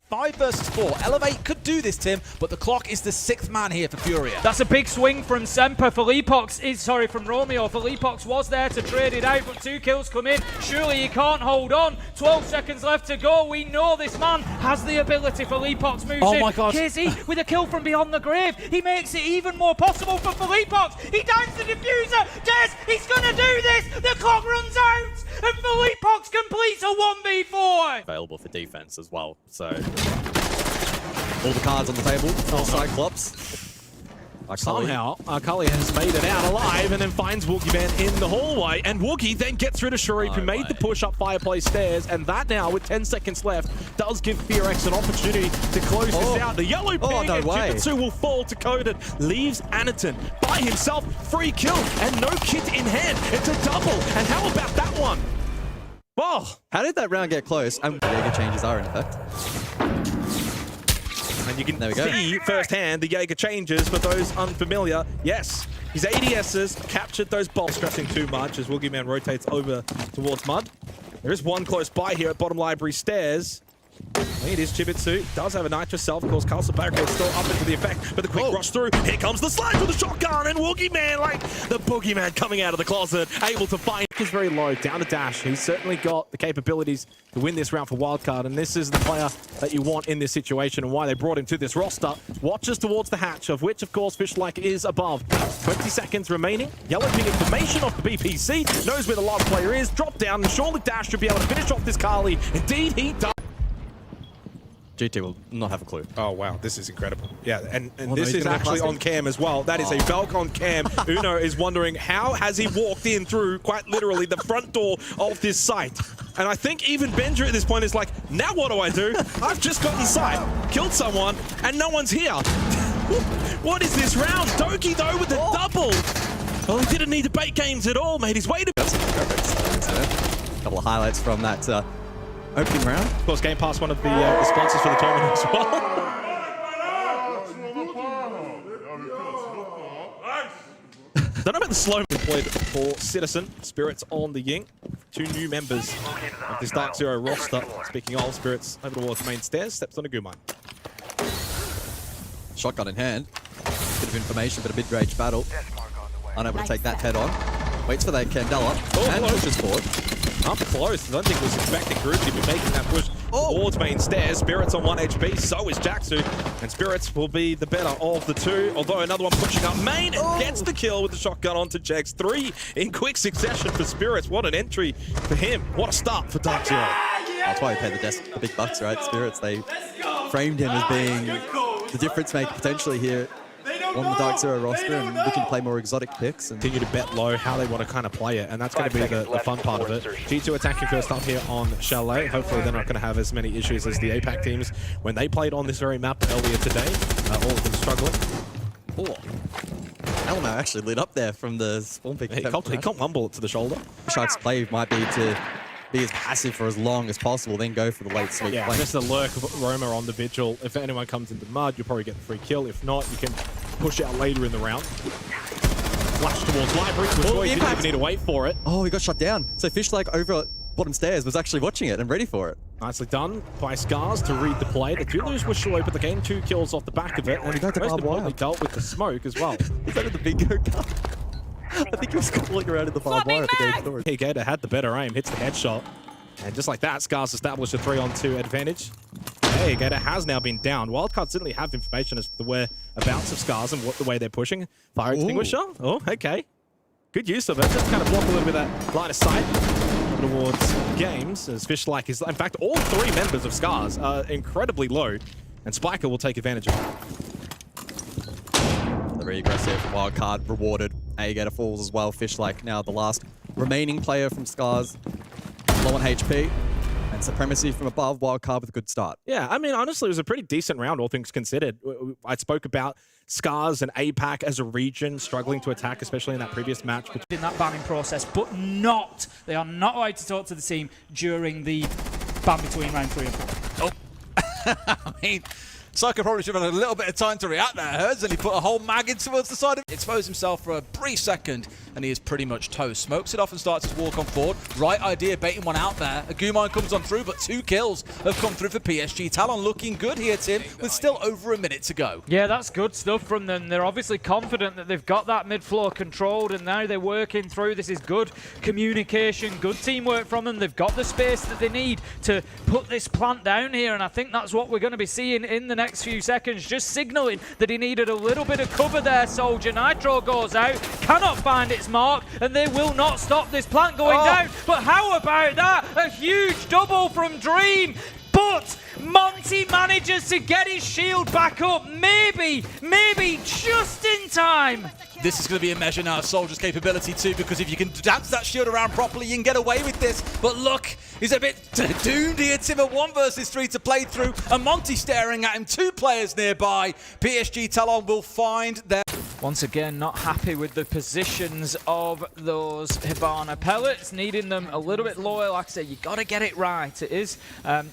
5 versus 4. Elevate could do this, Tim, but the clock is the 6th man here for Furia. That's a big swing from Semper. From Romeo. Felipox was there to trade it out, but 2 kills come in. Surely he can't hold on. 12 seconds left to go. We know this man has the ability. Felipox moves in. Oh my God. KZ with a kill from beyond the grave. He makes it even more possible for Felipox. He downs the diffuser. Des, he's gonna do this. The clock runs out, and Felipox completes a 1v4. Available for defense as well, so all the cards on the table for Cyclops. Somehow, Chalet has made it out alive and then finds Woogie Man in the hallway. And Woogie then gets rid of Sharif, who made the push up Fireplace stairs. And that now, with 10 seconds left, does give FearX an opportunity to close this out. The yellow ping and Jujutsu will fall to Coded. Leaves Anaton by himself. Free kill and no kit in hand. It's a double. And how about that one? Oh, How did that round get close? And Jagger changes are in effect. and you can see firsthand the Jaeger changes for those unfamiliar. Yes, his ADSs captured those bolts, stressing too much as Woogie Man rotates over towards Mud. There is one close by here at bottom library stairs. It is Chibitsu. Does have a Nitro self. Of course, Castle Barricade still up into the effect, but the quick rush through. Here comes the slide with the shotgun, and Woogie Man, like the boogeyman coming out of the closet, able to find. Is very low, down to dash. He's certainly got the capabilities to win this round for Wildcard, and this is the player that you want in this situation, and why they brought him to this roster. Watches towards the hatch, of which, of course, Fishlike is above. 20 seconds remaining. Yellow ping information off the BPC. Knows where the last player is. Drop down, and surely Dash should be able to finish off this Carly. Indeed, he does. GT will not have a clue. Oh, wow. This is incredible. Yeah, and this is actually on cam as well. That is a Valk on cam. Uno is wondering, how has he walked in through, quite literally, the front door of this site? And I think even Benja at this point is like, now what do I do? I've just got inside, killed someone, and no one's here. What is this round? Doki, though, with the double. Well, he didn't need to bait games at all. Made his way to... That's a couple of highlights from that opening round. Of course, Game Pass, one of the sponsors for the tournament as well. Don't know about the slow deployed for Citizen. Spirits on the Ying. 2 new members of this Dark Zero roster. Speaking of, Spirits over towards main stairs, steps on a Gumine. Shotgun in hand. Bit of information, but a mid-range battle. Unable to take that head on. Waits for that Candela and pushes forward. Up close. I don't think was expecting Groovy to be making that push towards main stairs. Spirits on 1 HP, so is Jaxu. And Spirits will be the better of the 2. Although another one pushing up main and gets the kill with the shotgun onto Jags. 3 in quick succession for Spirits. What an entry for him. What a start for Dark Zero. That's why he paid the big bucks, right? Spirits, they framed him as being the difference maker potentially here on the Dark Zero roster and looking to play more exotic picks. And continue to bet low how they want to kind of play it, and that's going to be the fun part of it. G2 attacking first up here on Chalet. Hopefully they're not going to have as many issues as the APAC teams when they played on this very map earlier today. All of them struggling. Elmo actually lit up there from the spawn pick. He can't one bullet to the shoulder. Shark's play might be to be as passive for as long as possible, then go for the late sweep play. Just a lurk of Roma on the Vigil. If anyone comes into Mud, you'll probably get the free kill. If not, you can push out later in the round. Flash towards Library. You didn't even need to wait for it. Oh, he got shot down. So Fishlike over bottom stairs was actually watching it and ready for it. Nicely done by Scarz to read the play. They do lose Wishloi, but they gain 2 kills off the back of it. And he got the most barbed wire. importantly dealt with the smoke as well. Is that in the bingo card? I think he was calling around in the barbed wire at the game storage. Hey, Gator had the better aim, hits the headshot. And just like that, Scarz established a 3-on-2 advantage. Hey, Gator has now been down. Wildcard certainly have information as to the whereabouts of Scarz and what the way they're pushing. Fire extinguisher. Oh, okay. Good use of it. Just kind of block a little bit of that line of sight towards Games, as Fishlike is... In fact, all 3 members of Scarz are incredibly low, and Spiker will take advantage of it. Very aggressive. Wildcard rewarded. Gator falls as well. Fishlike now the last remaining player from Scarz. Low on HP. And supremacy from above. Wildcard with a good start. Yeah, I mean, honestly, it was a pretty decent round, all things considered. I spoke about Scarz and APAC as a region struggling to attack, especially in that previous match. In that banning process, but not. They are not allowed to talk to the team during the ban between round 3 and 4. I mean, Psycho probably should have had a little bit of time to react there, Herds, and he put a whole mag in towards the side of it. Exposed himself for a brief second, and he is pretty much toast. Smokes it off and starts his walk on forward. Right idea, baiting one out there. A Gumine comes on through, but 2 kills have come through for PSG Talon. Looking good here, Tim, with still over a minute to go. Yeah, that's good stuff from them. They're obviously confident that they've got that mid-floor controlled, and now they're working through. This is good communication, good teamwork from them. They've got the space that they need to put this plant down here, and I think that's what we're going to be seeing in the next few seconds. Just signaling that he needed a little bit of cover there, Soldier. Nitro goes out, cannot find its mark, and they will not stop this plant going down. But how about that? A huge double from Dream. But Monty manages to get his shield back up, maybe just in time. This is going to be a measure now of Soldier's capability too, because if you can dance that shield around properly, you can get away with this. But look, he's a bit doomed here, Tim, at 1 versus 3 to play through, and Monty staring at him, 2 players nearby. PSG Talon will find their... Once again, not happy with the positions of those Hibana pellets, needing them a little bit lower. Like I say, you got to get it right. It is,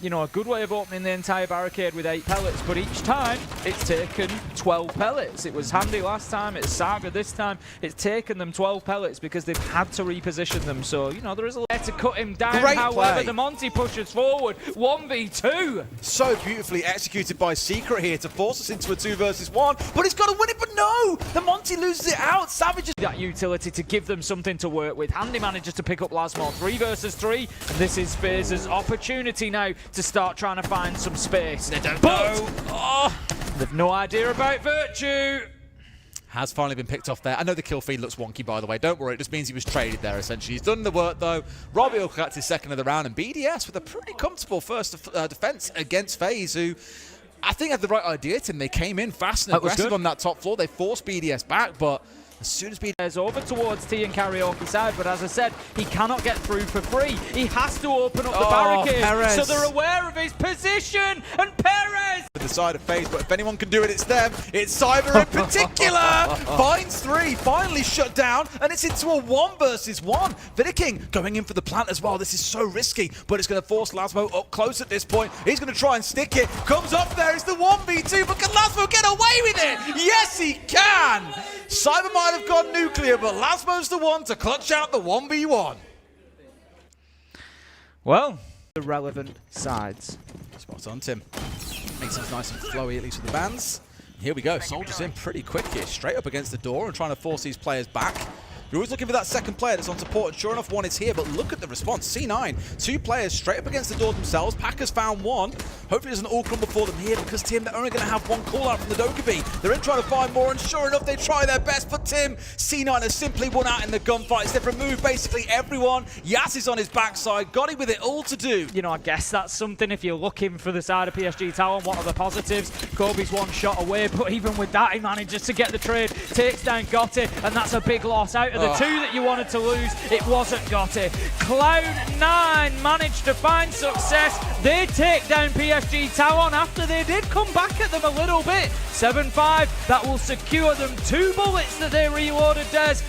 you know, a good way of opening the entire barricade with 8 pellets, but each time it's taken 12 pellets. It was handy last time, it's Saga this time. It's taken them 12 pellets because they've had to reposition them. So, you know, there is a way to cut him down. Great However, play. The Monty pushes forward, 1v2. So beautifully executed by Secret here to force us into a 2 versus 1, but he's got to win it, but no! The Monty loses it out. Savage is... That utility to give them something to work with. Handy manages to pick up Lasmo, 3 versus 3, and this is FaZe's opportunity now to start trying to find some space. They don't know. Oh. They've no idea about Virtue. Has finally been picked off there. I know the kill feed looks wonky, by the way. Don't worry, it just means he was traded there, essentially. He's done the work, though. Robbie will collect his second of the round, and BDS with a pretty comfortable first defense against FaZe, who I think had the right idea, Tim. They came in fast and aggressive on that top floor. They forced BDS back, but as soon as BDS... over towards T and Karaoke side, but as I said, he cannot get through for free. He has to open up the barricade, Perez. so they're aware of his position, and Perez! The side of FaZe, but if anyone can do it, it's them. It's Cyber in particular. Finds 3, finally shut down, and it's into a 1 versus 1. Vidiking going in for the plant as well. This is so risky, but it's going to force Lasmo up close at this point. He's going to try and stick it. Comes up there, it's the 1v2, but can Lasmo get away with it? Yes, he can. Cyber might have gone nuclear, but Lasmo's the one to clutch out the 1v1. Well, the relevant sides. Spot on, Tim. Makes things nice and flowy, at least with the bans. Here we go. Soldiers in pretty quick here, straight up against the door and trying to force these players back. You're always looking for that second player that's on support, and sure enough, one is here, but look at the response. C9, 2 players straight up against the door themselves. Packers found 1. Hopefully it doesn't all crumble for them here, because, Tim, they're only going to have 1 call-out from the Dokkaebi. They're in trying to find more, and sure enough, they try their best, but, Tim, C9 has simply won out in the gunfights. They've removed basically everyone. Yas is on his backside, got it with it all to do. You know, I guess that's something if you're looking for the side of PSG Talon. What are the positives? Kobe's 1 shot away, but even with that, he manages to get the trade, takes down Gotti, and that's a big loss. Out of the 2 that you wanted to lose, it wasn't Gotti. Cloud9 managed to find success. They take down PSG Talon after they did come back at them a little bit. 7-5, that will secure them 2 bullets that they reloaded, Des.